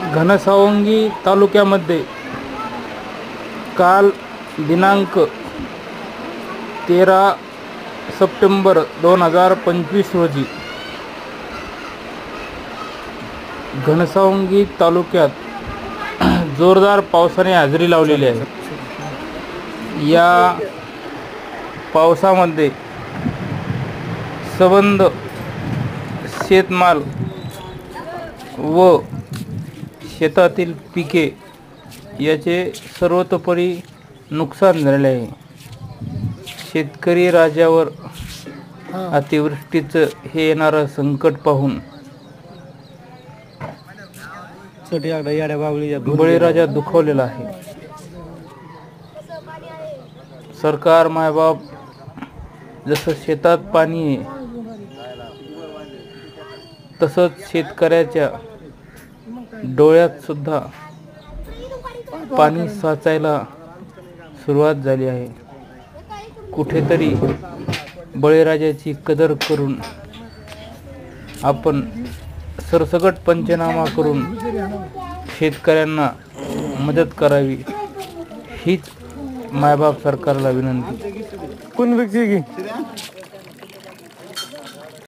घनसावंगी तालुक्यामध्ये काल दिनांक 13 सप्टेंबर 2025 रोजी घनसावंगी तालुक्यात जोरदार पावसाने हजेरी लावलेली आहे। या पावसामध्ये संबंध शेतमाल व शेतातील पिके याचे सर्वतोपरी नुकसान झालेले आहे। शेतकरी राजावर अतिवृष्टीचं हे येणारं संकट पाहून बळीराजा दुखावलेला आहे। सरकार मायबाप जसं शेतात पाणी आहे तसंच शेतकऱ्याच्या डोळ्यात सुद्धा पाणी साचायला सुरुवात झाली आहे। कुठेतरी बळीराजाची कदर करून आपण सरसकट पंचनामा करून शेतकऱ्यांना मदत करावी हीच मायबाप सरकारला विनंती। कोण व्यक्ती